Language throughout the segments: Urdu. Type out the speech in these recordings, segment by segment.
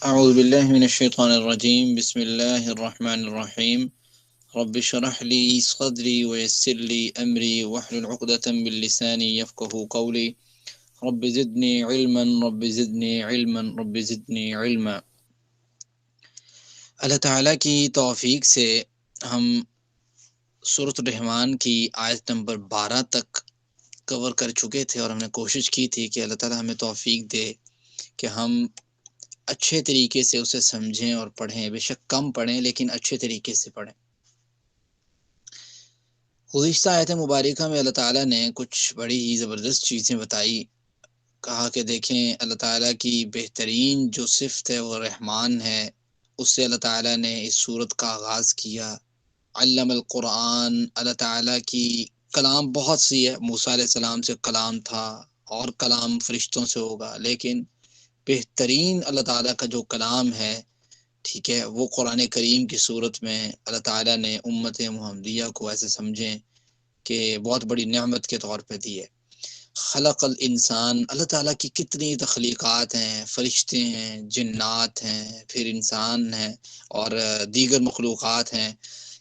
اعوذ باللہ من الشیطان الرجیم بسم اللہ الرحمن الرحیم رب اشرح لی صدری ویسر لی امری واحلل عقدۃ من لسانی یفقهوا قولی رب زدنی علما رب زدنی علما رب زدنی علما۔ اللہ تعالیٰ کی توفیق سے ہم سورۃ الرحمن کی آیت نمبر 12 تک کور کر چکے تھے، اور ہم نے کوشش کی تھی کہ اللہ تعالیٰ ہمیں توفیق دے کہ ہم اچھے طریقے سے اسے سمجھیں اور پڑھیں، بے شک کم پڑھیں لیکن اچھے طریقے سے پڑھیں۔ گزشتہ آیت مبارکہ میں اللہ تعالیٰ نے کچھ بڑی ہی زبردست چیزیں بتائی، کہا کہ دیکھیں اللہ تعالیٰ کی بہترین جو صفت ہے وہ رحمان ہے، اس سے اللہ تعالیٰ نے اس صورت کا آغاز کیا۔ علم القرآن، اللہ تعالیٰ کی کلام بہت سی ہے، موسیٰ علیہ السلام سے کلام تھا اور کلام فرشتوں سے ہوگا، لیکن بہترین اللہ تعالیٰ کا جو کلام ہے، ٹھیک ہے، وہ قرآن کریم کی صورت میں اللہ تعالیٰ نے امت محمدیہ کو ایسے سمجھیں کہ بہت بڑی نعمت کے طور پہ دی ہے۔ خلق الانسان، اللہ تعالیٰ کی کتنی تخلیقات ہیں، فرشتے ہیں، جنات ہیں، پھر انسان ہیں اور دیگر مخلوقات ہیں،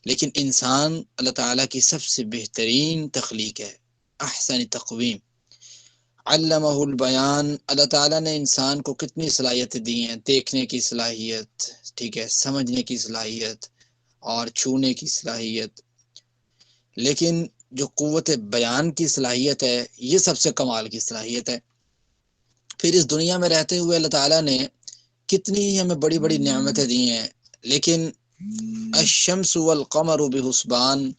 لیکن انسان اللہ تعالیٰ کی سب سے بہترین تخلیق ہے، احسن تقویم۔ علمہ البیان، اللہ تعالیٰ نے انسان کو کتنی صلاحیتیں دی ہیں، دیکھنے کی صلاحیت، ٹھیک ہے، سمجھنے کی صلاحیت اور چھونے کی صلاحیت، لیکن جو قوت بیان کی صلاحیت ہے یہ سب سے کمال کی صلاحیت ہے۔ پھر اس دنیا میں رہتے ہوئے اللہ تعالیٰ نے کتنی ہمیں بڑی بڑی نعمتیں دی ہیں، لیکن الشمس والقمر بحسبان،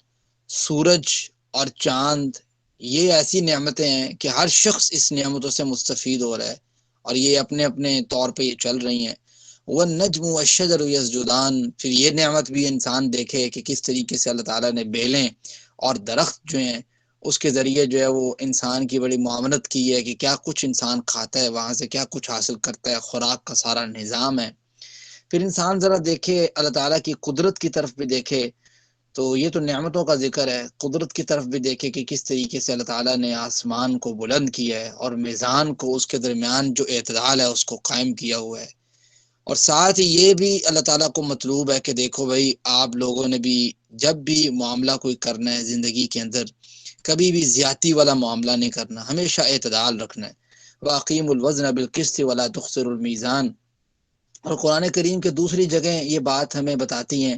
سورج اور چاند یہ ایسی نعمتیں ہیں کہ ہر شخص اس نعمتوں سے مستفید ہو رہا ہے اور یہ اپنے اپنے طور پہ یہ چل رہی ہیں۔ والنجم والشجر یسجدان، پھر یہ نعمت بھی انسان دیکھے کہ کس طریقے سے اللہ تعالیٰ نے بیلیں اور درخت جو ہیں اس کے ذریعے جو ہے وہ انسان کی بڑی معاونت کی ہے کہ کیا کچھ انسان کھاتا ہے، وہاں سے کیا کچھ حاصل کرتا ہے، خوراک کا سارا نظام ہے۔ پھر انسان ذرا دیکھے اللہ تعالیٰ کی قدرت کی طرف بھی دیکھے، تو یہ تو نعمتوں کا ذکر ہے، قدرت کی طرف بھی دیکھے کہ کس طریقے سے اللہ تعالیٰ نے آسمان کو بلند کیا ہے اور میزان کو، اس کے درمیان جو اعتدال ہے اس کو قائم کیا ہوا ہے۔ اور ساتھ ہی یہ بھی اللہ تعالیٰ کو مطلوب ہے کہ دیکھو بھائی، آپ لوگوں نے بھی جب بھی معاملہ کوئی کرنا ہے زندگی کے اندر، کبھی بھی زیادتی والا معاملہ نہیں کرنا، ہمیشہ اعتدال رکھنا ہے۔ وَأَقِيمُوا الْوَزْنَ بِالْقِسْطِ وَلَا تُخْسِرُوا الْمِيزَانَ، اور قرآن کریم کے دوسری جگہیں یہ بات ہمیں بتاتی ہیں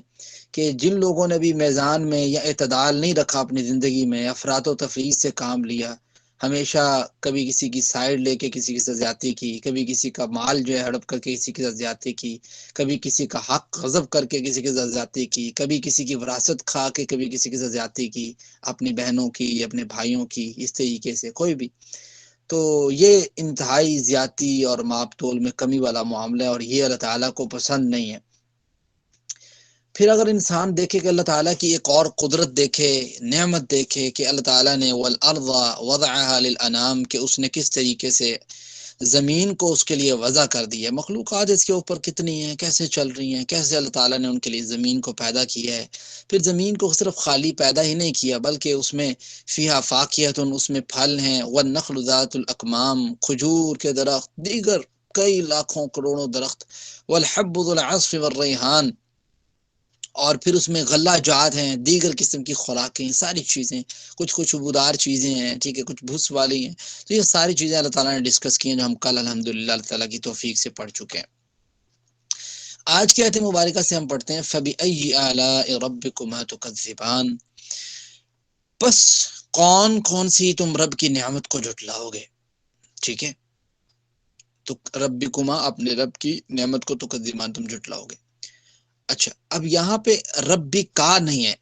کہ جن لوگوں نے بھی میزان میں یا اعتدال نہیں رکھا اپنی زندگی میں، افراط و تفریط سے کام لیا، ہمیشہ کبھی کسی کی سائیڈ لے کے کسی کی ساتھ زیادتی کی، کبھی کسی کا مال جو ہے ہڑپ کر کے کسی کے ساتھ زیادتی کی، کبھی کسی کا حق غصب کر کے کسی کے ساتھ زیادتی کی، کبھی کسی کی وراثت کھا کے کبھی کسی کے ساتھ زیادتی کی، اپنی بہنوں کی، اپنے بھائیوں کی، اس طریقے سے کوئی بھی، تو یہ انتہائی زیادتی اور ماپ تول میں کمی والا معاملہ ہے اور یہ اللہ تعالیٰ کو پسند نہیں ہے۔ پھر اگر انسان دیکھے کہ اللہ تعالیٰ کی ایک اور قدرت دیکھے، نعمت دیکھے کہ اللہ تعالیٰ نے والارض وضعها للانام، کہ اس نے کس طریقے سے زمین کو اس کے لیے وضع کر دی ہے، مخلوقات اس کے اوپر کتنی ہیں، کیسے چل رہی ہیں، کیسے اللہ تعالیٰ نے ان کے لیے زمین کو پیدا کیا ہے۔ پھر زمین کو صرف خالی پیدا ہی نہیں کیا بلکہ اس میں فیہا فاکہۃ، اس میں پھل ہیں، والنخل ذات الاکمام، کھجور کے درخت، دیگر کئی لاکھوں کروڑوں درخت، والحب ذو العصف والریحان، اور پھر اس میں غلہ جات ہیں، دیگر قسم کی خوراکیں، ساری چیزیں، کچھ خوشبودار چیزیں ہیں، ٹھیک ہے، کچھ بھس والی ہیں، تو یہ ساری چیزیں اللہ تعالیٰ نے ڈسکس کی ہیں جو ہم کل الحمدللہ اللہ تعالیٰ کی توفیق سے پڑھ چکے ہیں۔ آج کی آیت مبارکہ سے ہم پڑھتے ہیں فَبِأَيِّ آلَاءِ رَبِّكُمَا تُكَذِّبَانِ، پس کون کون سی تم رب کی نعمت کو جھٹلاؤ گے، ٹھیک ہے، تو ربکما، اپنے رب کی نعمت کو تکذبان، تم جھٹلاؤ گے۔ اچھا، اب یہاں پہ ربی کا نہیں ہے،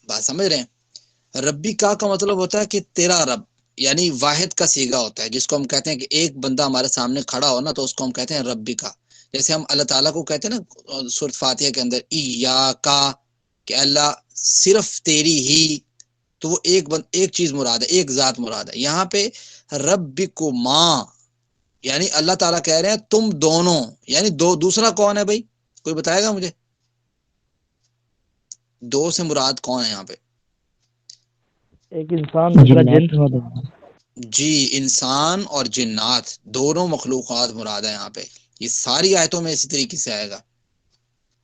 بات سمجھ رہے ہیں؟ ربی کا مطلب ہوتا ہے کہ تیرا رب، یعنی واحد کا صیغہ ہوتا ہے، جس کو ہم کہتے ہیں کہ ایک بندہ ہمارے سامنے کھڑا ہو نا تو اس کو ہم کہتے ہیں ربی کا۔ جیسے ہم اللہ تعالیٰ کو کہتے ہیں نا سورۃ فاتحہ کے اندر ایاکا، کہ اللہ صرف تیری ہی، تو وہ ایک چیز مراد ہے، ایک ذات مراد ہے۔ یہاں پہ ربکما یعنی اللہ تعالیٰ کہہ رہے ہیں تم دونوں، یعنی دوسرا کون ہے بھائی، کوئی بتائے گا مجھے؟ دو سے مراد کون ہے یہاں پہ؟ ایک انسان دوسرا جن، جی، انسان اور جنات دونوں مخلوقات مراد ہے یہاں پہ۔ یہ ساری آیتوں میں اسی طریقے سے آئے گا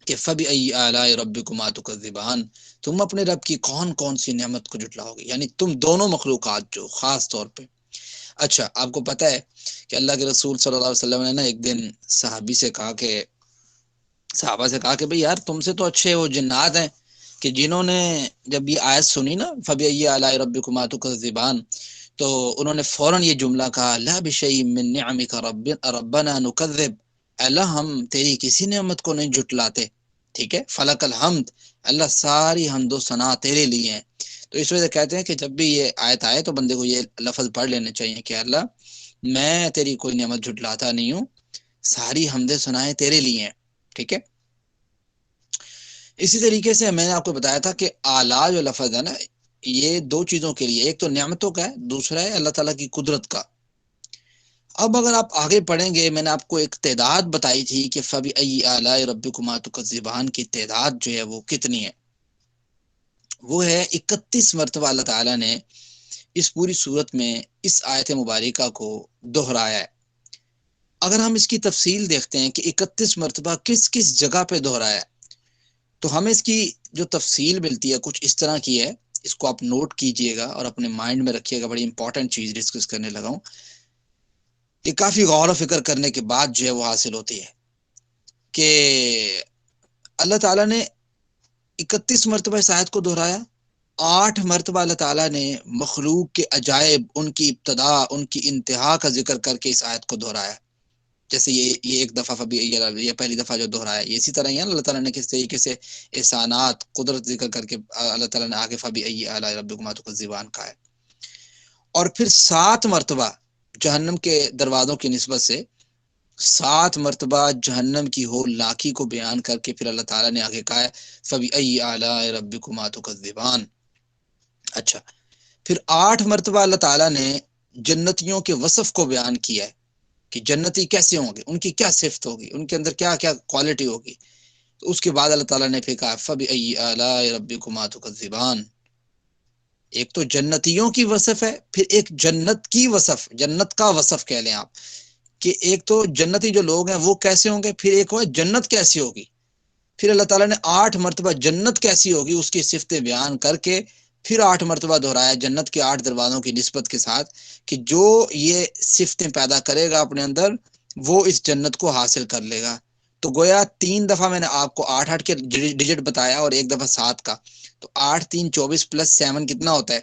کہ فَبِأَيِّ آلَاءِ رَبِّكُمَا تُكَذِّبَانِ، تم اپنے رب کی کون کون سی نعمت کو جھٹلاؤ گے، یعنی تم دونوں مخلوقات جو خاص طور پہ۔ اچھا آپ کو پتہ ہے کہ اللہ کے رسول صلی اللہ علیہ وسلم نے نا ایک دن صحابی سے کہا کہ صحابہ سے کہا کہ بھئی یار تم سے تو اچھے وہ جنات ہیں کہ جنہوں نے جب یہ آیت سنی نا فَبِأَيِّ آلَاءِ رَبِّكُمَا تُكَذِّبَانِ، تو انہوں نے فوراً یہ جملہ کہا لا بِشَيْءٍ مِّن نِّعَمِكَ رَبَّنَا نُكَذِّبُ، اللہ ہم تیری کسی نعمت کو نہیں جھٹلاتے، ٹھیک ہے، فلک الحمد، اللہ ساری حمد و ثنا تیرے لیے ہیں۔ تو اس وجہ سے کہتے ہیں کہ جب بھی یہ آیت آئے تو بندے کو یہ لفظ پڑھ لینے چاہیے کہ اللہ میں تیری کوئی نعمت جھٹلاتا نہیں ہوں، ساری حمد ثنائیں تیرے لیے ہیں، ٹھیک ہے۔ اسی طریقے سے میں نے آپ کو بتایا تھا کہ اعلیٰ جو لفظ ہے نا یہ دو چیزوں کے لیے، ایک تو نعمتوں کا ہے، دوسرا ہے اللہ تعالیٰ کی قدرت کا۔ اب اگر آپ آگے پڑھیں گے، میں نے آپ کو ایک تعداد بتائی تھی کہ فَبِأَيِّ آلَاءِ رَبِّكُمَا تُكَذِّبَانِ کی تعداد جو ہے وہ کتنی ہے، وہ ہے 31 مرتبہ اللہ تعالیٰ نے اس پوری صورت میں اس آیت مبارکہ کو دہرایا ہے۔ اگر ہم اس کی تفصیل دیکھتے ہیں کہ 31 مرتبہ کس کس جگہ پہ دہرایا ہے، تو ہمیں اس کی جو تفصیل ملتی ہے کچھ اس طرح کی ہے، اس کو آپ نوٹ کیجئے گا اور اپنے مائنڈ میں رکھیے گا، بڑی امپورٹنٹ چیز ڈسکس کرنے لگا ہوں، یہ کافی غور و فکر کرنے کے بعد جو ہے وہ حاصل ہوتی ہے کہ اللہ تعالیٰ نے 31 مرتبہ اس آیت کو دہرایا، 8 مرتبہ اللہ تعالیٰ نے مخلوق کے عجائب، ان کی ابتدا، ان کی انتہا کا ذکر کر کے اس آیت کو دہرایا، جیسے یہ ایک دفعہ یہ پہلی دفعہ جو دہرایا، یہ اسی طرح ہی ہے اللہ تعالیٰ نے کس طریقے سے احسانات قدرت ذکر کر کے اللہ تعالیٰ نے آگے فَبِأَيِّ آلَاءِ رَبِّكُمَا تُكَذِّبَانِ کہا ہے، اور پھر 7 مرتبہ جہنم کے دروازوں کی نسبت سے 7 مرتبہ جہنم کی ہولناکی کو بیان کر کے پھر اللہ تعالیٰ نے آگے کہا ہے فَبِأَيِّ آلَاءِ رَبِّكُمَا تُكَذِّبَانِ۔ اچھا پھر 8 مرتبہ اللہ تعالیٰ نے جنتیوں کے وصف کو بیان کیا ہے کہ جنتی کیسے ہوں گے، ان کی کیا صفت ہوگی، ان کے اندر کیا کیا کوالٹی ہوگی، تو اس کے بعد اللہ تعالیٰ نے پھر کہا فَبِأَيِّ آلَاءِ رَبِّكُمَا تُكَذِّبَانِ۔ ایک تو جنتیوں کی وصف ہے، پھر ایک جنت کی وصف، جنت کا وصف کہہ لیں آپ، کہ ایک تو جنتی جو لوگ ہیں وہ کیسے ہوں گے، پھر ایک ہے جنت کیسی ہوگی، پھر اللہ تعالیٰ نے 8 مرتبہ جنت کیسی ہوگی اس کی صفتیں بیان کر کے پھر 8 مرتبہ دہرایا جنت کے 8 دروازوں کی نسبت کے ساتھ کہ جو یہ صفتیں پیدا کرے گا اپنے اندر وہ اس جنت کو حاصل کر لے گا۔ تو گویا 3 دفعہ میں نے آپ کو 8 کے ڈیجٹ بتایا اور ایک دفعہ 7 کا، تو 8 3 24 پلس 7 کتنا ہوتا ہے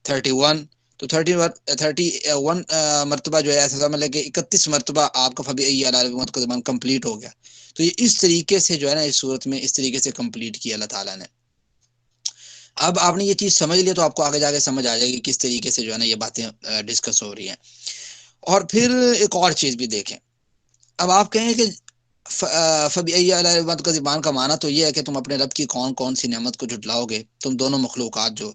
31، تو 31 مرتبہ جو ہے ایسا سمجھ لیں کہ 31 مرتبہ آپ کا فَبِأَيِّ آلَاءِ رَبِّكُمَا تُكَذِّبَانِ کمپلیٹ ہو گیا۔ تو یہ اس طریقے سے جو ہے نا اس صورت میں اس طریقے سے کمپلیٹ کیا اللہ تعالیٰ نے۔ اب آپ نے یہ چیز سمجھ لیا تو آپ کو آگے جا کے سمجھ آ جائے گی کس طریقے سے جو ہے نا یہ باتیں ڈسکس ہو رہی ہیں۔ اور پھر ایک اور چیز بھی دیکھیں، اب آپ کہیں کہ فَبِأَيِّ آلَاءِ رَبِّكُمَا تُكَذِّبَانِ کا معنی تو یہ ہے کہ تم اپنے رب کی کون کون سی نعمت کو جھٹلاؤ گے، تم دونوں مخلوقات جو،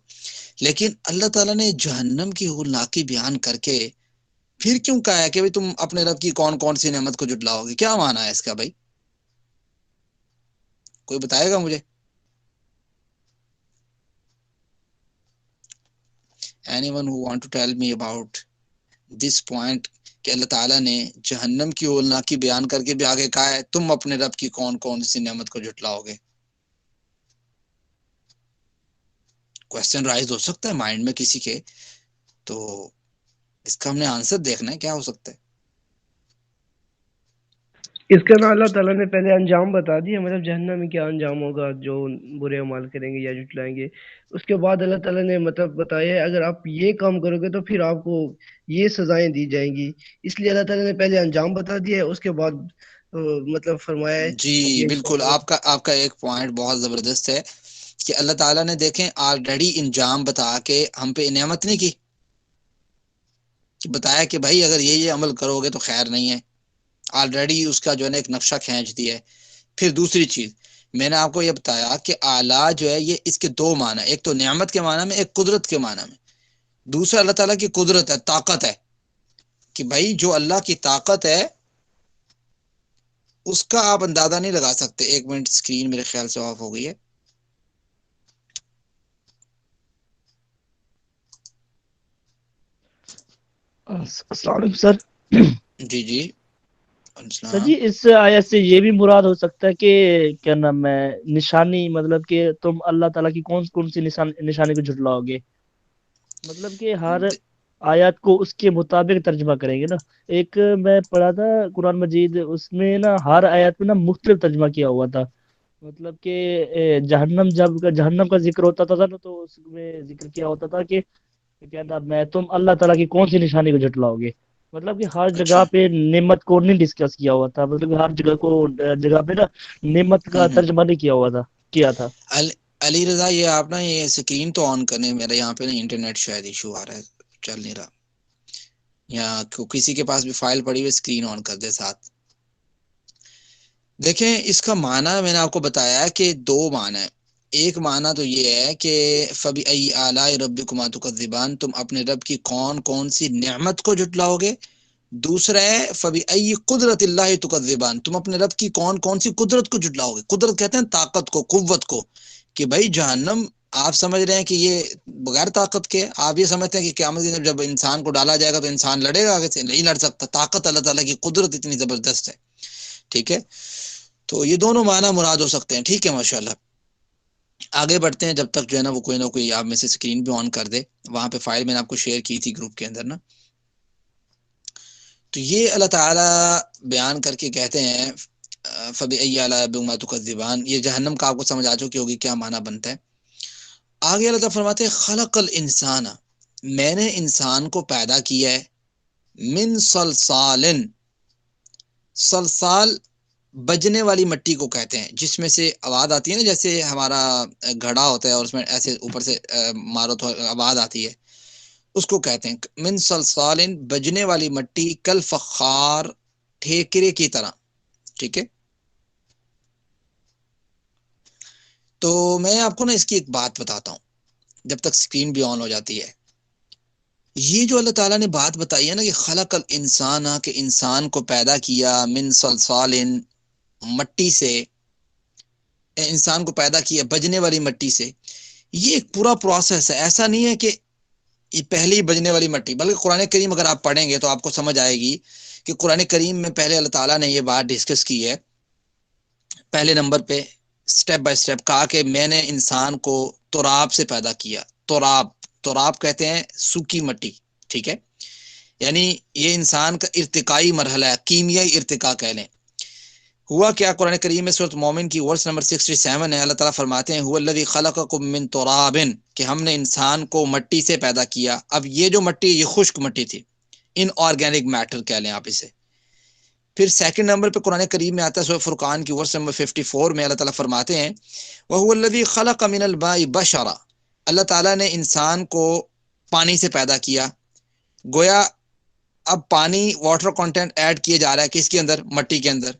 لیکن اللہ تعالیٰ نے جہنم کی ہولناکی بیان کر کے پھر کیوں کہا ہے کہ بھئی تم اپنے رب کی کون کون سی نعمت کو جھٹلاؤ گے، کیا معنی ہے اس کا بھائی، کوئی بتائے گا مجھے؟ anyone who want to tell me about this point کہ اللہ تعالیٰ نے جہنم کی ہولناکی بیان کر کے بھی آگے کہا ہے تم اپنے رب کی کون کون سی نعمت کو جھٹلاؤ گے۔ کویسچن رائز ہو سکتا ہے مائنڈ میں کسی کے، تو اس کا ہم نے آنسر دیکھنا ہے کیا ہو سکتا ہے۔ اس کا نا اللہ تعالیٰ نے پہلے انجام بتا دیا، مطلب جہنم میں کیا انجام ہوگا جو برے اعمال کریں گے یا جھٹلائیں گے، اس کے بعد اللہ تعالیٰ نے مطلب بتایا ہے اگر آپ یہ کام کرو گے تو پھر آپ کو یہ سزائیں دی جائیں گی، اس لیے اللہ تعالیٰ نے پہلے انجام بتا دیا ہے، اس کے بعد مطلب فرمایا ہے جی بالکل، آپ کا ایک پوائنٹ بہت زبردست ہے کہ اللہ تعالیٰ نے دیکھیں آلریڈی انجام بتا کے ہم پہ نعمت نہیں کی، کہ بتایا کہ بھائی اگر یہ عمل کرو گے تو خیر نہیں ہے، آلریڈی اس کا جو ہے نا ایک نقشہ کھینچ دیا ہے۔ پھر دوسری چیز میں نے آپ کو یہ بتایا کہ اعلیٰ جو ہے یہ اس کے دو معنی، ایک تو نعمت کے معنی میں، ایک قدرت کے معنی میں، دوسرا اللہ تعالیٰ کی قدرت ہے، طاقت ہے، کہ بھائی جو اللہ کی طاقت ہے اس کا آپ اندازہ نہیں لگا سکتے۔ ایک منٹ اسکرین میرے خیال سے آف ہو گئی ہے، السلام علیکم سر۔ جی جی سر جی اس آیت سے یہ بھی مراد ہو سکتا ہے کہ کیا نام ہے نشانی، مطلب کہ تم اللہ تعالیٰ کی کون کون سی نشانی کو جھٹلاؤ گے، مطلب کہ ہر آیات کو اس کے مطابق ترجمہ کریں گے نا۔ ایک میں پڑھا تھا قرآن مجید، اس میں نا ہر آیات میں نا مختلف ترجمہ کیا ہوا تھا، مطلب کہ جب جہنم کا ذکر ہوتا تھا نا تو اس میں ذکر کیا ہوتا تھا کہ کیا نام ہے تم اللہ تعالیٰ کی کون سی نشانی کو جھٹلاؤ گے، مطلب کہ ہر اچھا، جگہ پہ نعمت کو نہیں ڈسکس کیا ہوا تھا، مطلب کہ ہر جگہ پہ نا نعمت کا ترجمہ نہیں کیا ہوا تھا، کیا تھا۔ علی رضا یہ آپ نا یہ اسکرین تو آن کرنے، میرے یہاں پہ نا انٹرنیٹ شاید ایشو آ رہا ہے، چل نہیں رہا، یا کسی کے پاس بھی فائل پڑی ہوئی اسکرین آن کر دے ساتھ۔ دیکھیں اس کا معنی میں نے آپ کو بتایا کہ دو معنی ہے۔ ایک معنی تو یہ ہے کہ فَبِأَيِّ آلَاءِ رَبِّكُمَا تُكَذِّبَانِ، تم اپنے رب کی کون کون سی نعمت کو جھٹلاؤ گے۔ دوسرا ہے فَبِأَيِّ قُدْرَةِ اللَّهِ تُكَذِّبَانِ، تم اپنے رب کی کون کون سی قدرت کو جھٹلاؤ گے۔ قدرت کہتے ہیں طاقت کو، قوت کو، کہ بھائی جہنم آپ سمجھ رہے ہیں کہ یہ بغیر طاقت کے، آپ یہ سمجھتے ہیں کہ قیامت کے دن جب انسان کو ڈالا جائے گا تو انسان لڑے گا آگے سے، نہیں لڑ سکتا۔ طاقت اللہ تعالیٰ کی قدرت اتنی زبردست ہے، ٹھیک ہے۔ تو یہ دونوں معنی مراد ہو سکتے ہیں، ٹھیک ہے، ماشاءاللہ۔ آگے بڑھتے ہیں، جب تک جو ہے نا وہ کوئی نہ کوئی آپ میں سے اسکرین بھی آن کر دے، وہاں پہ فائل میں نے آپ کو شیئر کی تھی گروپ کے اندر نا۔ تو یہ اللہ تعالیٰ بیان کر کے کہتے ہیں فَبِأَيِّ آلَاءِ رَبِّكُمَا تُكَذِّبَانِ، یہ جہنم کا آپ کو سمجھ آ چکی ہوگی کیا معنی بنتا ہے۔ آگے اللہ تعالیٰ فرماتے ہیں خلق الانسان، میں نے انسان کو پیدا کیا ہے، من صلصال، صلصال بجنے والی مٹی کو کہتے ہیں، جس میں سے آواز آتی ہے نا، جیسے ہمارا گھڑا ہوتا ہے اور اس میں ایسے اوپر سے مارو تو آواز آتی ہے، اس کو کہتے ہیں من صلصال، بجنے والی مٹی، کل فخار، ٹھیکرے کی طرح، ٹھیک ہے۔ تو میں آپ کو نا اس کی ایک بات بتاتا ہوں جب تک اسکرین بھی آن ہو جاتی ہے۔ یہ جو اللہ تعالیٰ نے بات بتائی ہے نا کہ خلق الانسان، کہ انسان کو پیدا کیا، من صلصال، مٹی سے، انسان کو پیدا کیا بجنے والی مٹی سے، یہ ایک پورا پروسیس ہے، ایسا نہیں ہے کہ یہ پہلی بجنے والی مٹی، بلکہ قرآن کریم اگر آپ پڑھیں گے تو آپ کو سمجھ آئے گی کہ قرآن کریم میں پہلے اللہ تعالیٰ نے یہ بات ڈسکس کی ہے۔ پہلے نمبر پہ سٹیپ بائی سٹیپ کہا کہ میں نے انسان کو تراب سے پیدا کیا۔ تراب کہتے ہیں سوکھی مٹی، ٹھیک ہے، یعنی یہ انسان کا ارتقائی مرحلہ ہے، کیمیائی ارتقاء کہہ لیں۔ ہوا کیا، قرآن کریم میں سورۃ مومن کی ورس نمبر 67 ہے، اللہ تعالیٰ فرماتے ہیں هو الذی خلقکم من تراب، کہ ہم نے انسان کو مٹی سے پیدا کیا۔ اب یہ جو مٹی، یہ خشک مٹی تھی، ان آرگینک میٹر کہہ لیں آپ اسے۔ پھر سیکنڈ نمبر پہ قرآن کریم میں آتا ہے سورۃ فرقان کی ورس نمبر 54 میں، اللہ تعالیٰ فرماتے ہیں وَهُوَ الَّذِي خَلَقَ مِنَ الْمَاءِ بَشَرًا، اللہ تعالیٰ نے انسان کو پانی سے پیدا کیا۔ گویا اب پانی، واٹر کنٹینٹ ایڈ کیے جا رہا ہے کس کے اندر، مٹی کے اندر۔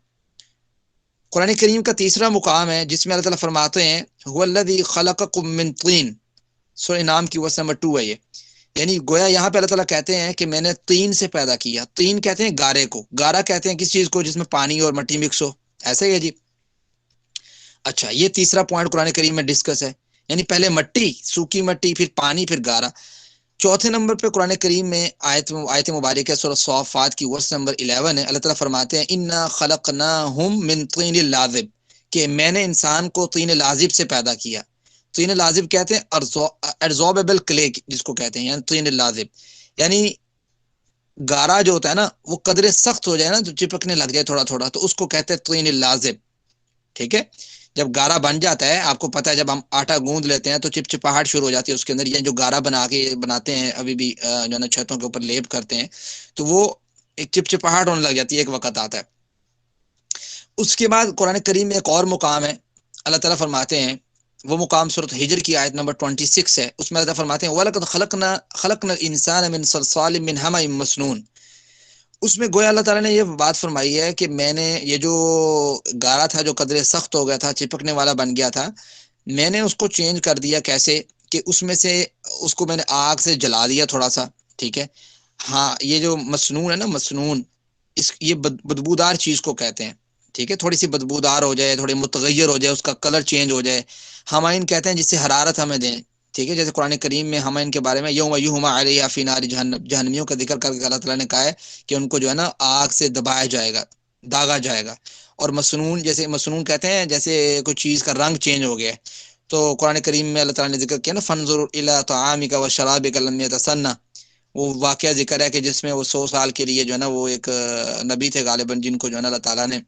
قرآن کریم کا تیسرا مقام ہے جس میں اللہ تعالیٰ فرماتے ہیں هُوَ الَّذِي خَلَقَكُم مِّن طِينٍ، سورہ انعام کی ورس نمبر 2 ہے یہ، یعنی گویا یہاں پہ اللہ تعالیٰ کہتے ہیں کہ میں نے طین سے پیدا کیا۔ طین کہتے ہیں گارے کو، گارا کہتے ہیں کس چیز کو جس میں پانی اور مٹی مکس ہو، ایسا ہی ہے جی۔ اچھا، یہ تیسرا پوائنٹ قرآن کریم میں ڈسکس ہے، یعنی پہلے مٹی، سوکھی مٹی، پھر پانی، پھر گارا۔ چوتھے نمبر پہ قرآن کریم میں آیت مبارکہ سورہ صافات کی ورس نمبر 11 ہے، اللہ تعالیٰ فرماتے ہیں انا خلقناہم من طین لازب، کہ میں نے انسان کو طین لازب سے پیدا کیا۔ طین لازب کہتے ہیں ارزوربل کلے جس کو کہتے ہیں، یعنی طین لازب، یعنی گارا جو ہوتا ہے نا وہ قدرے سخت ہو جائے نا، جو چپکنے لگ جائے تھوڑا تھوڑا، تو اس کو کہتے ہیں طین لازب، ٹھیک ہے۔ جب گارا بن جاتا ہے، آپ کو پتہ ہے جب ہم آٹا گوندھ لیتے ہیں تو چپچپاہٹ شروع ہو جاتی ہے اس کے اندر، یہ جو گارا بناتے ہیں ابھی بھی جو ہے نا چھتوں کے اوپر لیپ کرتے ہیں، تو وہ ایک چپچپاہٹ ہونے لگ جاتی ہے، ایک وقت آتا ہے۔ اس کے بعد قرآن کریم میں ایک اور مقام ہے، اللہ تعالیٰ فرماتے ہیں، وہ مقام سورۃ ہجر کی آیت نمبر 26 ہے، اس میں اللہ تعالیٰ فرماتے ہیں وَلَقَدْ خَلَقْنَا الْإِنسَانَ مِنْ صَلْصَالٍ مِّنْ حَمَإٍ مَّسْنُونٍ، اس میں گویا اللہ تعالیٰ نے یہ بات فرمائی ہے کہ میں نے یہ جو گارا تھا، جو قدرے سخت ہو گیا تھا، چپکنے والا بن گیا تھا، میں نے اس کو چینج کر دیا، کیسے کہ اس میں سے اس کو میں نے آگ سے جلا دیا تھوڑا سا، ٹھیک ہے۔ ہاں، یہ جو مسنون ہے نا، مسنون، یہ بدبودار چیز کو کہتے ہیں، ٹھیک ہے، تھوڑی سی بدبودار ہو جائے، تھوڑی متغیر ہو جائے، اس کا کلر چینج ہو جائے، ہمائن کہتے ہیں جس سے حرارت ہمیں دیں، ٹھیک ہے۔ جیسے قرآن کریم میں ہمائن کے بارے میں یوم یحمى علیہا فی نار جہنم، جہنمیوں کا ذکر کر کے اللہ تعالیٰ نے کہا ہے کہ ان کو جو ہے نا آگ سے دبایا جائے گا، داغا جائے گا. اور مسنون، جیسے مسنون کہتے ہیں جیسے کوئی چیز کا رنگ چینج ہو گیا ہے، تو قرآن کریم میں اللہ تعالیٰ نے ذکر کیا نا فانظر الی طعامک و شرابک لم یتسنہ، وہ واقعہ ذکر ہے کہ جس میں وہ 100 سال کے لیے جو ہے نا وہ ایک نبی تھے غالباً جن کو جو ہے نا اللہ تعالیٰ نے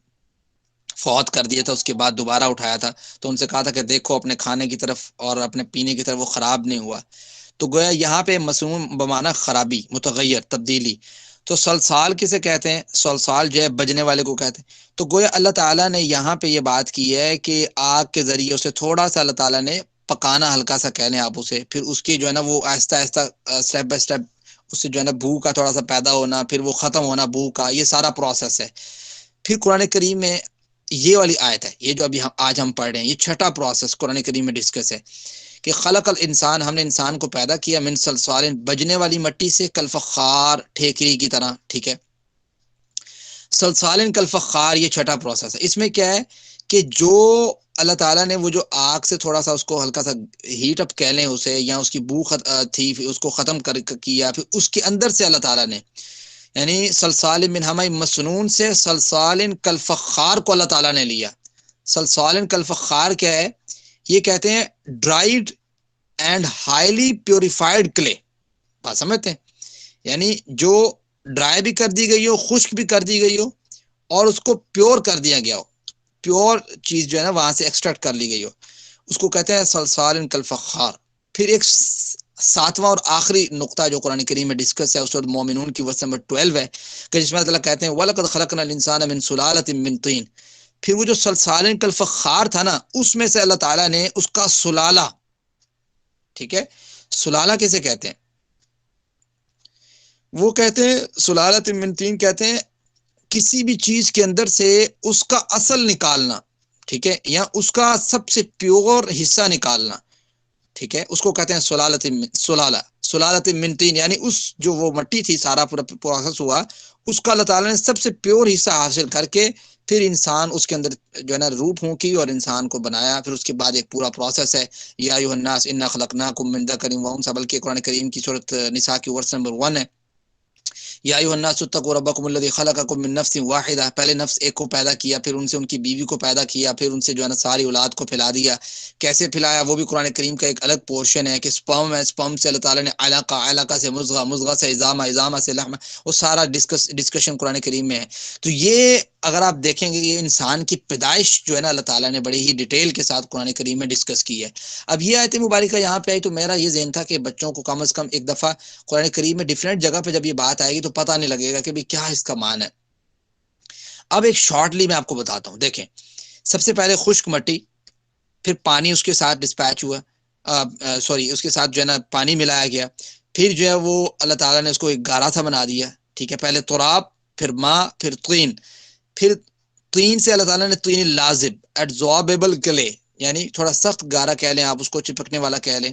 فوت کر دیا تھا، اس کے بعد دوبارہ اٹھایا تھا، تو ان سے کہا تھا کہ دیکھو اپنے کھانے کی طرف اور اپنے پینے کی طرف وہ خراب نہیں ہوا. تو گویا یہاں پہ مسنون بمعنی خرابی، متغیر، تبدیلی. تو سلسال کسے کہتے ہیں؟ سلسال جو ہے بجنے والے کو کہتے ہیں. تو گویا اللہ تعالیٰ نے یہاں پہ یہ بات کی ہے کہ آگ کے ذریعے اسے تھوڑا سا اللہ تعالیٰ نے پکانا، ہلکا سا کہہ لیں آپ اسے، پھر اس کی جو ہے نا وہ آہستہ آہستہ سٹیپ بائی سٹیپ اس سے جو ہے نا بو کا تھوڑا سا پیدا ہونا، پھر وہ ختم ہونا بو کا، یہ سارا پروسیس ہے. پھر قرآن کریم میں یہ والی آیت ہے، یہ جو ابھی آج ہم پڑھ رہے ہیں، یہ چھٹا پروسیس قرآن کریم میں ڈسکس ہے کہ خلق الانسان، ہم نے انسان کو پیدا کیا من صلصال، بجنے والی مٹی سے، کالفخار، ٹھیکری کی طرح. ٹھیک ہے، صلصال کالفخار، یہ چھٹا پروسیس ہے. اس میں کیا ہے کہ جو اللہ تعالیٰ نے وہ جو آگ سے تھوڑا سا اس کو ہلکا سا ہیٹ اپ کہہ لیں اسے، یا اس کی بو تھی اس کو ختم کیا، پھر اس کے اندر سے اللہ تعالیٰ نے یعنی صلصال من حمأ مسنون سے صلصال کالفخار کو اللہ تعالیٰ نے لیا. صلصال کالفخار کیا ہے؟ یہ کہتے ہیں dried and highly purified clay. بات سمجھتے ہیں؟ یعنی جو ڈرائی بھی کر دی گئی ہو، خشک بھی کر دی گئی ہو، اور اس کو پیور کر دیا گیا ہو، پیور چیز جو ہے نا وہاں سے ایکسٹریکٹ کر لی گئی ہو، اس کو کہتے ہیں صلصال کالفخار. پھر ایک ساتواں اور آخری نقطہ جو قرآن کریم میں ڈسکس ہے، سورۃ مومنون کی ورس نمبر 12 ہے، کہ جس میں اللہ کہتے ہیں وَلَقَدْ خَلَقْنَا الْإِنسَانَ مِنْ سُلَالَةٍ مِّن طِينٍ. پھر وہ جو صلصال کالفخار تھا نا، اس میں سے اللہ تعالیٰ نے اس کا سلالہ، ٹھیک ہے، سلالہ کیسے کہتے ہیں؟ وہ کہتے ہیں سلالۃ من طین، کہتے ہیں کسی بھی چیز کے اندر سے اس کا اصل نکالنا، ٹھیک ہے، یا اس کا سب سے پیور حصہ نکالنا، ٹھیک ہے، اس کو کہتے ہیں سلالۃ من طین. یعنی اس جو وہ مٹی تھی، سارا پورا پروسیس ہوا، اس کا اللہ تعالیٰ نے سب سے پیور حصہ حاصل کر کے پھر انسان اس کے اندر جو ہے نا روح پھونکی اور انسان کو بنایا. پھر اس کے بعد ایک پورا پروسیس ہے، یا ایھا الناس انا خلقناکم من ذکر و انثی، بلکہ قرآن کریم کی سورۃ نساء کی ورس نمبر 1 ہے، یا ایھا الناس اتقوا ربکم الذی خلقکم من نفس واحدہ. پہلے نفس ایک کو پیدا کیا، پھر ان سے ان کی بیوی کو پیدا کیا، پھر ان سے جو ہے نا ساری اولاد کو پھیلا دیا. کیسے پھیلایا وہ بھی قرآن کریم کا ایک الگ پورشن ہے، کہ سپرم ہے، سپرم سے اللہ تعالیٰ نے علاقہ سے مضغہ، مضغہ سے عظامہ سے لحم، وہ سارا ڈسکشن قرآن کریم میں ہے. تو یہ اگر آپ دیکھیں گے یہ انسان کی پیدائش جو ہے نا اللہ تعالیٰ نے بڑی ہی ڈیٹیل کے ساتھ قرآن کریم میں ڈسکس کی ہے. اب یہ آیت مبارکہ یہاں پہ آئی تو میرا یہ ذہن تھا کہ بچوں کو کم از کم ایک دفعہ قرآن کریم میں ڈیفرنٹ جگہ پہ جب یہ بات آئے گی تو پتہ نہیں لگے گا کہ بھی کیا اس کا معنی ہے. اب ایک شارٹلی میں آپ کو بتاتا ہوں. دیکھیں، سب سے پہلے خشک مٹی، پھر پانی اس کے ساتھ ڈسپیچ ہوا، اس کے ساتھ جو ہے نا پانی ملایا گیا، پھر جو ہے وہ اللہ تعالیٰ نے اس کو ایک گارا سا بنا دیا. ٹھیک ہے، پہلے تراب، پھر ماء، پھر طین. پھر طین سے اللہ تعالیٰ نے طین لازب، ایڈزوربیبل کلے، یعنی تھوڑا سخت گارا کہہ لیں آپ، اس کو چپکنے والا کہہ لیں.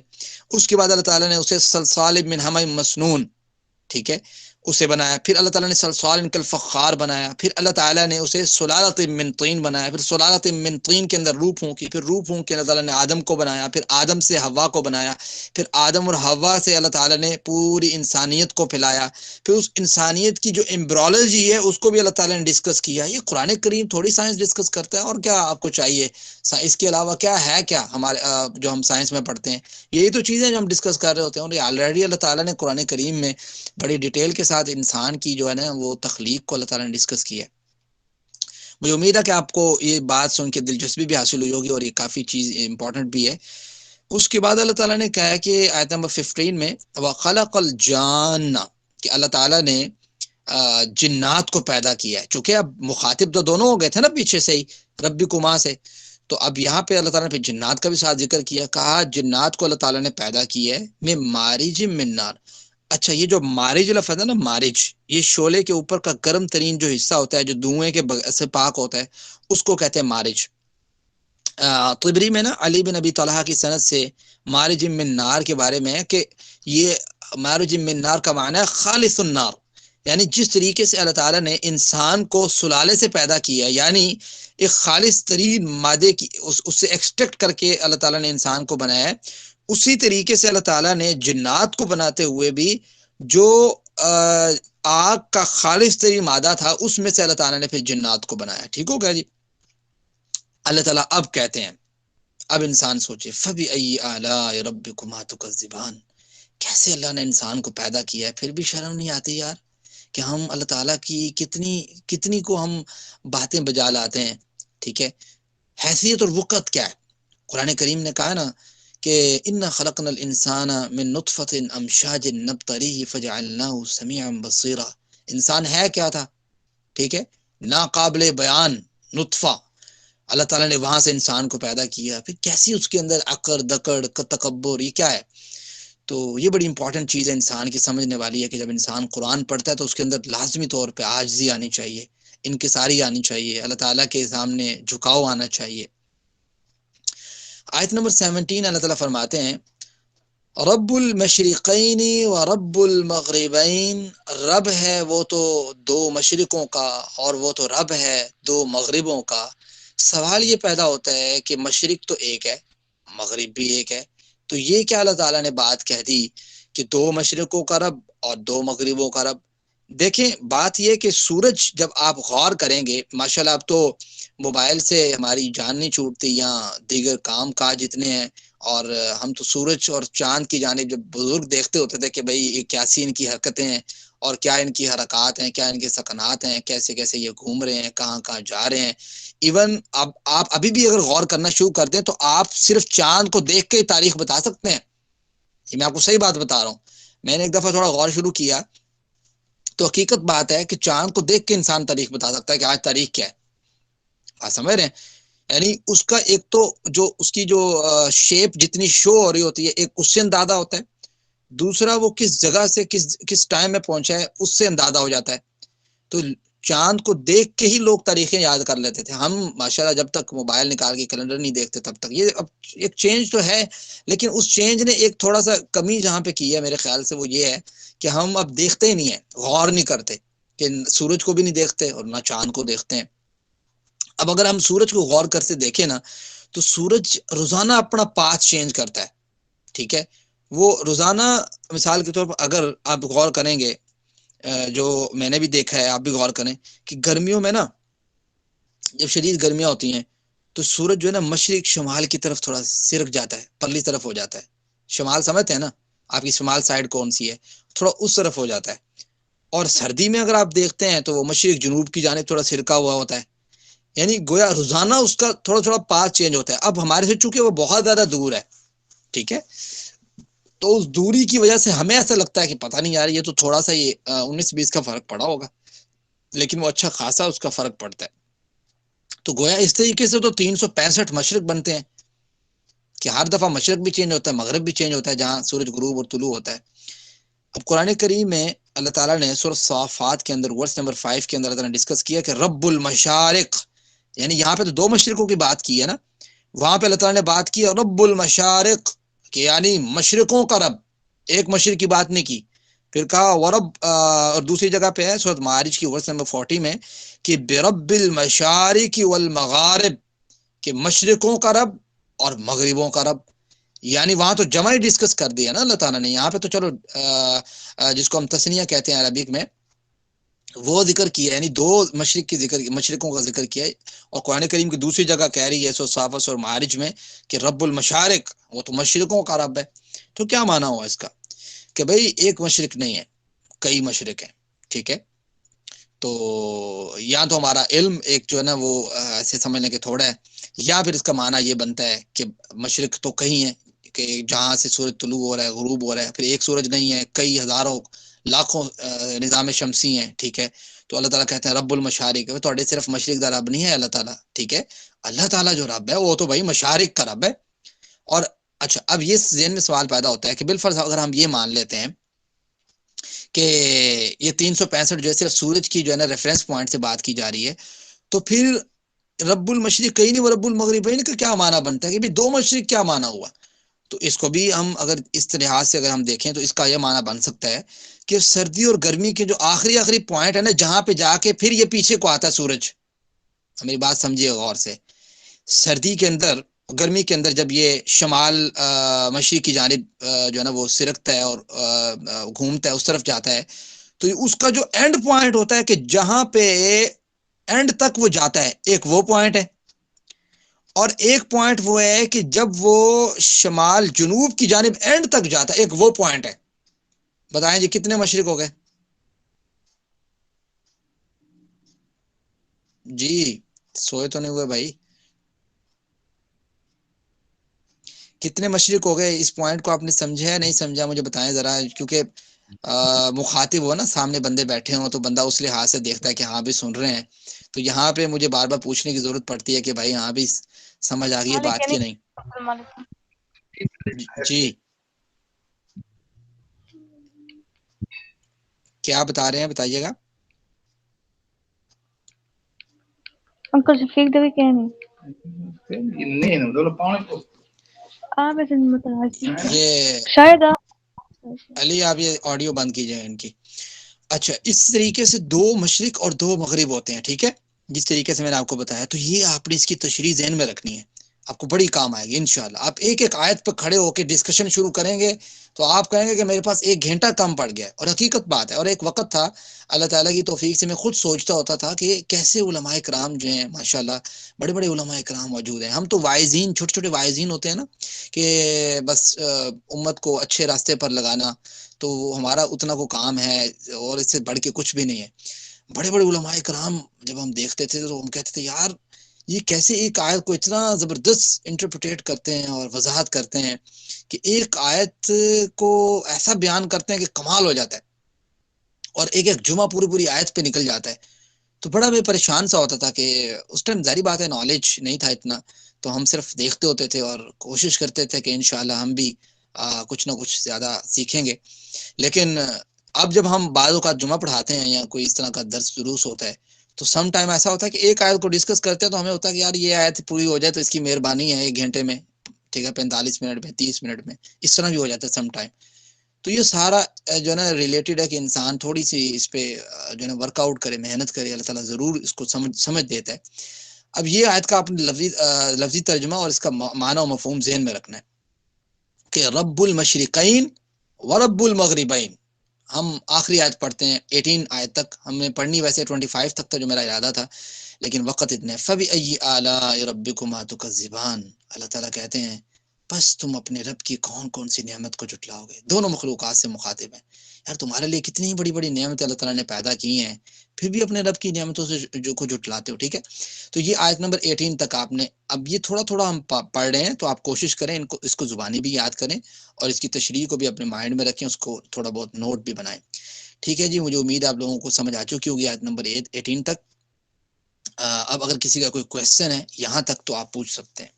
اس کے بعد اللہ تعالیٰ نے اسے صلصال من حمأ مسنون، ٹھیک ہے، اسے بنایا. پھر اللہ تعالیٰ نے صلصال کالفخار بنایا. پھر اللہ تعالیٰ نے اسے سلالۃ من طین بنایا. پھر سلالۃ من طین کے اندر روح پھونکی. پھر روح پھونک کے اللہ تعالیٰ نے آدم کو بنایا. پھر آدم سے حوا کو بنایا. پھر آدم اور حوا سے اللہ تعالیٰ نے پوری انسانیت کو پھیلایا. پھر اس انسانیت کی جو ایمبرولوجی ہے اس کو بھی اللہ تعالیٰ نے ڈسکس کیا. یہ قرآن کریم تھوڑی سائنس ڈسکس کرتا ہے، اور کیا آپ کو چاہیے اس کے علاوہ؟ کیا ہے کیا ہمارے جو ہم سائنس میں پڑھتے ہیں، یہی تو چیزیں جو ہم ڈسکس کر رہے ہوتے ہیں. اور یہ آلریڈی اللہ تعالیٰ نے قرآن کریم میں بڑی ڈیٹیل کے ساتھ انسان کی جو ہے نا وہ تخلیق کو اللہ تعالیٰ نے ڈسکس کیا ہے. مجھے امید ہے کہ آپ کو یہ بات سن کے دلچسپی بھی حاصل ہوئی ہوگی، اور یہ کافی چیز امپورٹنٹ بھی ہے. اس کے بعد اللہ تعالیٰ نے کہا کہ آیت نمبر 15 میں وَخَلَقَ الْجَانَّ، کہ اللہ تعالیٰ نے جنات کو پیدا کیا ہے. چونکہ اب مخاطب تو دونوں ہو گئے تھے نا پیچھے سے ہی، ربکما سے، تو اب یہاں پہ اللہ تعالیٰ نے پھر جنات کا بھی ساتھ ذکر کیا. کہا جنات کو اللہ تعالیٰ نے پیدا کیا ہے میں مارج من نار. اچھا، یہ جو مارج لفظ ہے نا، مارج، یہ شعلے کے اوپر کا گرم ترین جو حصہ ہوتا ہے، جو دھوئیں کے سے پاک ہوتا ہے، اس کو کہتے ہیں مارج. طبری میں نا علی بن ابی طلحہ کی سند سے مارج من نار کے بارے میں ہے کہ یہ مارج من نار کا معنی ہے خالص النار. یعنی جس طریقے سے اللہ تعالیٰ نے انسان کو سلالے سے پیدا کیا، یعنی ایک خالص ترین مادے کی اس سے ایکسٹریکٹ کر کے اللہ تعالیٰ نے انسان کو بنایا ہے، اسی طریقے سے اللہ تعالیٰ نے جنات کو بناتے ہوئے بھی جو آگ کا خالص ترین مادہ تھا، اس میں سے اللہ تعالیٰ نے پھر جنات کو بنایا. ٹھیک ہو گیا جی. اللہ تعالیٰ اب کہتے ہیں، اب انسان سوچے فَبِأَيِّ آلَاءِ رَبِّكُمَا تُكَذِّبَانِ، کیسے اللہ نے انسان کو پیدا کیا ہے، پھر بھی شرم نہیں آتی یار کہ ہم اللہ تعالیٰ کی کتنی کو ہم باتیں بجا لاتے ہیں. ٹھیک ہے، حیثیت اور وقت کیا ہے. قرآن کریم نے کہا نا کہ اِنَّا خَلَقْنَا الْإِنسَانَ مِن نُطْفَةٍ أَمْشَاجٍ نَبْتَلِيهِ فَجَعَلْنَاهُ سَمِيعًا بَصِيرًا. انسان ہے کیا تھا؟ ٹھیک ہے، ناقابل بیان نطفہ. اللہ تعالیٰ نے وہاں سے انسان کو پیدا کیا، پھر کیسی اس کے اندر عقل دکڑ تکبر، یہ کیا ہے. تو یہ بڑی امپورٹنٹ چیز ہے انسان کی سمجھنے والی ہے کہ جب انسان قرآن پڑھتا ہے تو اس کے اندر لازمی طور پہ عاجزی آنی چاہیے، انکساری آنی چاہیے، اللہ تعالیٰ کے سامنے جھکاؤ آنا چاہیے. آیت نمبر 17 اللہ تعالیٰ فرماتے ہیں رب المشرقین و رب المغربین، رب ہے وہ تو دو مشرقوں کا اور وہ تو رب ہے دو مغربوں کا. سوال یہ پیدا ہوتا ہے کہ مشرق تو ایک ہے، مغرب بھی ایک ہے، تو یہ کیا اللہ تعالیٰ نے بات کہہ دی کہ دو مشرقوں کا رب اور دو مغربوں کا رب. دیکھیں بات یہ کہ سورج جب آپ غور کریں گے، ماشاءاللہ اب تو موبائل سے ہماری جان نہیں چھوٹتی یا دیگر کام کاج اتنے ہیں، اور ہم تو سورج اور چاند کی جانب جب بزرگ دیکھتے ہوتے تھے کہ بھئی یہ کیسی ان کی حرکتیں ہیں اور کیا ان کی حرکات ہیں، کیا ان کے سکنات ہیں، کیسے کیسے یہ گھوم رہے ہیں، کہاں کہاں جا رہے ہیں. ایون اب آپ ابھی بھی اگر غور کرنا شروع کر دیں تو آپ صرف چاند کو دیکھ کے تاریخ بتا سکتے ہیں. یہ میں آپ کو صحیح بات بتا رہا ہوں. میں نے ایک دفعہ تھوڑا غور شروع کیا تو حقیقت بات ہے کہ چاند کو دیکھ کے انسان تاریخ بتا سکتا ہے کہ آج تاریخ کیا ہے. آپ سمجھ رہے ہیں؟ یعنی اس کا ایک تو جو اس کی جو شیپ جتنی شو ہو رہی ہوتی ہے، ایک اس سے اندازہ ہوتا ہے، دوسرا وہ کس جگہ سے کس ٹائم میں پہنچا ہے اس سے اندازہ ہو جاتا ہے. تو چاند کو دیکھ کے ہی لوگ تاریخیں یاد کر لیتے تھے. ہم ماشاءاللہ جب تک موبائل نکال کے کیلنڈر نہیں دیکھتے تب تک. یہ اب ایک چینج تو ہے، لیکن اس چینج نے ایک تھوڑا سا کمی جہاں پہ کی ہے میرے خیال سے وہ یہ ہے کہ ہم اب دیکھتے ہی نہیں ہیں، غور نہیں کرتے، کہ سورج کو بھی نہیں دیکھتے اور نہ چاند کو دیکھتے ہیں. اب اگر ہم سورج کو غور کرتے دیکھیں نا تو سورج روزانہ اپنا پاتھ چینج کرتا ہے. ٹھیک ہے، وہ روزانہ مثال کے طور پر اگر آپ غور کریں گے، جو میں نے بھی دیکھا ہے، آپ بھی غور کریں کہ گرمیوں میں نا جب شدید گرمیاں ہوتی ہیں تو سورج جو ہے نا مشرق شمال کی طرف تھوڑا سرک جاتا ہے، پرلی طرف ہو جاتا ہے. شمال سمجھتے ہیں نا آپ کی شمال سائڈ کون سی ہے، تھوڑا اس طرف ہو جاتا ہے. اور سردی میں اگر آپ دیکھتے ہیں تو وہ مشرق جنوب کی جانب تھوڑا سرکا ہوا ہوتا ہے. یعنی گویا روزانہ اس کا تھوڑا تھوڑا پاتھ چینج ہوتا ہے. اب ہمارے سے چونکہ وہ بہت زیادہ دور ہے، ٹھیک ہے، تو اس دوری کی وجہ سے ہمیں ایسا لگتا ہے کہ پتہ نہیں یار یہ تو تھوڑا سا یہ 19-20 کا فرق پڑا ہوگا، لیکن وہ اچھا خاصا اس کا فرق پڑتا ہے. تو گویا اس طریقے سے تو 365 مشرق بنتے ہیں کہ ہر دفعہ مشرق بھی چینج ہوتا ہے، مغرب بھی چینج ہوتا ہے جہاں سورج غروب اور طلوع ہوتا ہے. اب قرآن کریم میں اللہ تعالیٰ نے سورۃ صافات کے اندر ورس نمبر 5 کے اندر اللہ تعالیٰ نے ڈسکس کیا کہ رب المشارق، یعنی یہاں پہ تو دو مشرقوں کی بات کی ہے نا، وہاں پہ اللہ تعالیٰ نے بات کی رب المشارق کہ یعنی مشرقوں کا رب، ایک مشرق کی بات نہیں کی. پھر کہا ورب، اور دوسری جگہ پہ ہے سورۃ معارج کی ورس نمبر 40 میں کہ برب المشارق والمغارب، کہ مشرقوں کا رب اور مغربوں کا رب. یعنی وہاں تو جمع ہی ڈسکس کر دیا نا اللہ تعالیٰ نے. یہاں پہ تو چلو جس کو ہم تثنیہ کہتے ہیں عربک میں وہ ذکر کیا، یعنی دو مشرقوں کا ذکر کیا ہے. اور قرآن کریم کی دوسری جگہ کہہ رہی ہے سورۃ صافات اور معارج میں کہ رب المشارق، وہ تو مشرقوں کا رب ہے. تو کیا معنی ہوا اس کا کہ بھئی ایک مشرق نہیں ہے، کئی مشرق ہیں. ٹھیک ہے، تو یا تو ہمارا علم ایک جو ہے نا وہ ایسے سمجھنے کے تھوڑا ہے، یا پھر اس کا معنی یہ بنتا ہے کہ مشرق تو کئی ہیں کہ جہاں سے سورج طلوع ہو رہا ہے غروب ہو رہا ہے، پھر ایک سورج نہیں ہے، کئی ہزاروں لاکھوں نظام شمسی ہیں. ٹھیک ہے، تو اللہ تعالیٰ کہتے ہیں رب المشارق، تو صرف مشرق کا رب نہیں ہے اللہ تعالیٰ. ٹھیک ہے، اللہ تعالیٰ جو رب ہے وہ تو بھائی مشارق کا رب ہے. اور اچھا اب یہ ذہن میں سوال پیدا ہوتا ہے کہ بالفرض اگر ہم یہ مان لیتے ہیں کہ یہ 365 جو ہے صرف سورج کی جو ہے نا ریفرنس پوائنٹ سے بات کی جا رہی ہے، تو پھر رب المشرقین و رب المغربین کا کیا معنی بنتا ہے کہ بھی دو مشرق کیا معنی ہوا؟ تو اس کو بھی ہم اگر اس لحاظ سے اگر ہم دیکھیں تو اس کا یہ معنی بن سکتا ہے کہ سردی اور گرمی کے جو آخری پوائنٹ ہے نا جہاں پہ جا کے پھر یہ پیچھے کو آتا ہے سورج. میری بات سمجھیے غور سے. سردی کے اندر، گرمی کے اندر جب یہ شمال مشرق کی جانب جو ہے نا وہ سرکتا ہے اور گھومتا ہے، اس طرف جاتا ہے، تو اس کا جو اینڈ پوائنٹ ہوتا ہے کہ جہاں پہ اینڈ تک وہ جاتا ہے، ایک وہ پوائنٹ ہے، اور ایک پوائنٹ وہ ہے کہ جب وہ شمال جنوب کی جانب اینڈ تک جاتا ہے، ایک وہ پوائنٹ ہے۔ بتائیں جی کتنے مشرق ہو گئے؟ جی سوئے تو نہیں ہوئے بھائی، کتنے مشرق ہو گئے؟ اس پوائنٹ کو آپ نے سمجھا یا نہیں سمجھا مجھے بتائیں ذرا، کیونکہ مخاطب ہو نا، سامنے بندے بیٹھے ہوں تو بندہ اس لحاظ سے دیکھتا ہے کہ ہاں بھی سن رہے ہیں، تو یہاں پہ مجھے بار بار پوچھنے کی ضرورت پڑتی ہے کہ بھائی ہاں بھی سمجھ آ گئی ہے بات کی نہیں؟ جی کیا بتا رہے ہیں بتائیے گا۔ انکل شفیق دے کہ نہیں آپ ایسے نہیں بتا یہ شاید علی آپ یہ آڈیو بند کیجئے ان کی۔ اچھا اس طریقے سے دو مشرق اور دو مغرب ہوتے ہیں، ٹھیک ہے، جس طریقے سے میں نے آپ کو بتایا، تو یہ آپ نے اس کی تشریح ذہن میں رکھنی ہے، آپ کو بڑی کام آئے گی انشاءاللہ۔ آپ ایک ایک آیت پہ کھڑے ہو کے ڈسکشن شروع کریں گے تو آپ کہیں گے کہ میرے پاس 1 گھنٹہ کم پڑ گیا، اور حقیقت بات ہے۔ اور ایک وقت تھا اللہ تعالیٰ کی توفیق سے میں خود سوچتا ہوتا تھا کہ کیسے علماء کرام جو ہیں ماشاءاللہ بڑے بڑے علماء کرام موجود ہیں، ہم تو واعظین، چھوٹے چھوٹے واعظین ہوتے ہیں نا کہ بس امت کو اچھے راستے پر لگانا، تو ہمارا اتنا کو کام ہے اور اس سے بڑھ کے کچھ بھی نہیں ہے۔ بڑے بڑے علماء کرام جب ہم دیکھتے تھے تو ہم کہتے تھے یار یہ کیسے ایک آیت کو اتنا زبردست انٹرپریٹ کرتے ہیں اور وضاحت کرتے ہیں کہ ایک آیت کو ایسا بیان کرتے ہیں کہ کمال ہو جاتا ہے، اور ایک ایک جمعہ پوری پوری آیت پہ نکل جاتا ہے۔ تو بڑا میں پریشان سا ہوتا تھا کہ اس ٹائم ظاہری بات ہے نالج نہیں تھا اتنا، تو ہم صرف دیکھتے ہوتے تھے اور کوشش کرتے تھے کہ انشاءاللہ ہم بھی کچھ نہ کچھ زیادہ سیکھیں گے۔ لیکن اب جب ہم بعض اوقات جمعہ پڑھاتے ہیں یا کوئی اس طرح کا درس دروس ہوتا ہے تو سم ٹائم ایسا ہوتا ہے کہ ایک آیت کو ڈسکس کرتے ہیں تو ہمیں ہوتا ہے کہ یار یہ آیت پوری ہو جائے تو اس کی مہربانی ہے 1 گھنٹے میں، ٹھیک ہے، 45 منٹ میں، 30 منٹ میں، اس طرح بھی ہو جاتا ہے سم ٹائم۔ تو یہ سارا جو ہے نا ریلیٹڈ ہے کہ انسان تھوڑی سی اس پہ جو ہے نا ورک آؤٹ کرے، محنت کرے، اللہ تعالیٰ ضرور اس کو سمجھ دیتا ہے۔ اب یہ آیت کا اپنے لفظی ترجمہ اور اس کا معنی و مفہوم ذہن میں رکھنا ہے کہ رب المشرقین و رب المغربین۔ ہم آخری آیت پڑھتے ہیں 18 آیت تک، ہم نے پڑھنی ویسے 25 تک تھا جو میرا ارادہ تھا، لیکن وقت اتنے۔ فَبِأَيِّ آلَاءِ رَبِّكُمَا تُكَذِّبَانِ، اللہ تعالیٰ کہتے ہیں بس تم اپنے رب کی کون کون سی نعمت کو جھٹلاؤ گے۔ دونوں مخلوقات سے مخاطب ہیں، یار تمہارے لیے کتنی بڑی بڑی نعمت اللہ تعالیٰ نے پیدا کی ہیں، پھر بھی اپنے رب کی نعمتوں سے جو کو جھٹلاتے ہو، ٹھیک ہے۔ تو یہ آیت نمبر 18 تک آپ نے، اب یہ تھوڑا تھوڑا ہم پڑھ رہے ہیں تو آپ کوشش کریں اس کو زبانی بھی یاد کریں اور اس کی تشریح کو بھی اپنے مائنڈ میں رکھیں، اس کو تھوڑا بہت نوٹ بھی بنائیں، ٹھیک ہے جی۔ مجھے امید ہے آپ لوگوں کو سمجھ آ چکی ہوگی آیت نمبر 18 تک۔ اب اگر کسی کا کوئی کویسچن ہے یہاں تک تو آپ پوچھ سکتے ہیں۔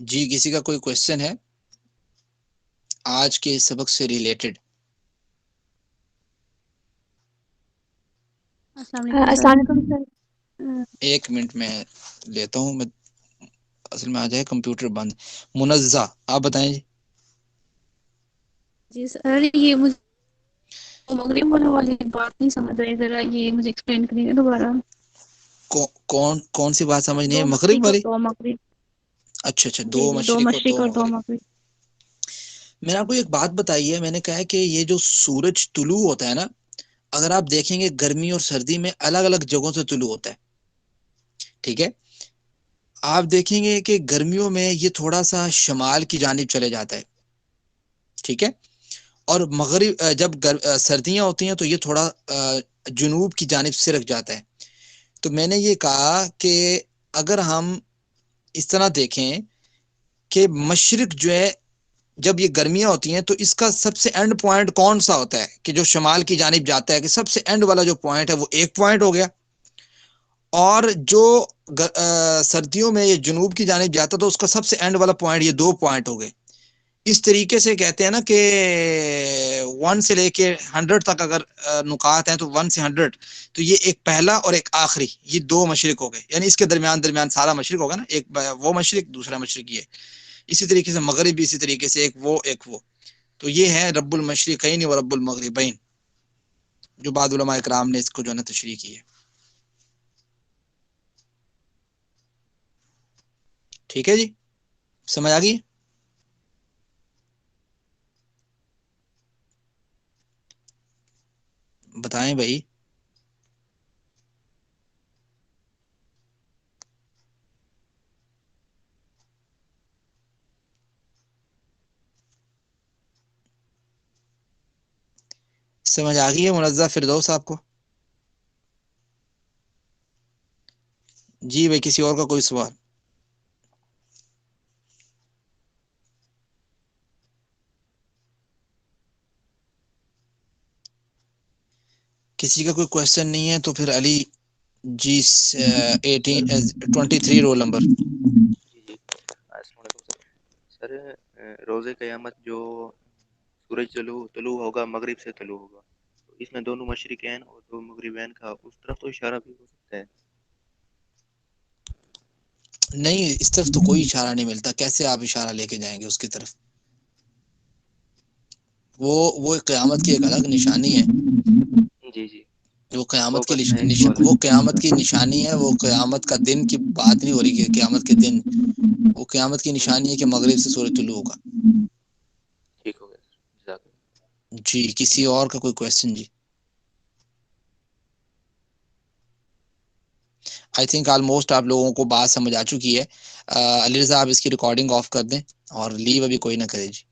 جی کسی کا کوئی کویسچن ہے آج کے سبق سے ریلیٹڈ؟ السلام علیکم سر۔ 1 منٹ میں لیتا ہوں، میں اصل میں آ جائے کمپیوٹر بند۔ منزہ آپ بتائیں جی۔ جی سر یہ مجھے مغرب والی بات نہیں سمجھ رہی، ذرا یہ مجھے ایکسپلین کریے دوبارہ۔ کون سی بات سمجھ نہیں ہے؟ 2 مغرب مشرق اور والی؟ 2 مغرب۔ اچھا جی 2 جی 2 مشرق اور مشرق 2 اور 2 مغرب۔ مغرب۔ میں نے آپ کو ایک بات بتائی ہے، میں نے کہا ہے کہ یہ جو سورج طلوع ہوتا ہے نا، اگر آپ دیکھیں گے گرمی اور سردی میں الگ الگ جگہوں سے طلوع ہوتا ہے، ٹھیک ہے۔ آپ دیکھیں گے کہ گرمیوں میں یہ تھوڑا سا شمال کی جانب چلے جاتا ہے، ٹھیک ہے، اور مغرب جب سردیاں ہوتی ہیں تو یہ تھوڑا جنوب کی جانب سے رکھ جاتا ہے۔ تو میں نے یہ کہا کہ اگر ہم اس طرح دیکھیں کہ مشرق جو ہے جب یہ گرمیاں ہوتی ہیں تو اس کا سب سے اینڈ پوائنٹ کون سا ہوتا ہے کہ جو شمال کی جانب جاتا ہے، کہ سب سے اینڈ والا جو پوائنٹ ہے وہ 1 پوائنٹ ہو گیا، اور جو سردیوں میں یہ جنوب کی جانب جاتا تو اس کا سب سے اینڈ والا پوائنٹ یہ 2 پوائنٹ ہو گئے۔ اس طریقے سے کہتے ہیں نا کہ 1 سے لے کے 100 تک اگر نقاط ہیں تو 1 سے 100 تو یہ ایک پہلا اور ایک آخری، یہ 2 مشرق ہو گئے، یعنی اس کے درمیان سارا مشرق ہوگا نا، ایک وہ مشرق دوسرا مشرق یہ۔ اسی طریقے سے مغرب بھی اسی طریقے سے ایک وہ۔ تو یہ ہے رب المشرقین و رب المغربین، جو بعض علماء اکرام نے اس کو جو ہے نا تشریح کی ہے۔ ٹھیک ہے جی, سمجھ آ گئی؟ بتائیں بھائی. سمجھ آ گئی ہے منزہ فردوس آپ کو؟ جی بھائی, کسی اور کا کوئی سوال؟ کسی کا کوئی کوشچن نہیں ہے تو پھر علی جی 23 رول نمبر. جی السلام علیکم سر. روز قیامت جو سورج طلوع ہوگا مغرب سے طلوع ہوگا, تو اس میں دونوں مشرقین اور دو مغربین کا اس طرف تو اشارہ بھی ہو سکتا ہے. نہیں, اس طرف تو کوئی اشارہ نہیں ملتا, کیسے آپ اشارہ لے کے جائیں گے اس کی طرف؟ وہ قیامت کی ایک الگ نشانی ہے. جی جی, وہ قیامت وہ کی بس میں ایک سوال وہ قیامت کی نشانی ہے. وہ قیامت کا دن کی بات نہیں ہو رہی کہ قیامت کے دن, وہ قیامت کی نشانی ہے کہ مغرب سے سورج طلوع ہوگا. ٹھیک ہو گیا سر, جزاک اللہ. جی, کسی اور کا کوئی کویسچن؟ جی آئی تھنک آلموسٹ آپ لوگوں کو بات سمجھ آ چکی ہے. علی رضا آپ اس کی ریکارڈنگ آف کر دیں اور لیو ابھی کوئی نہ کرے جی.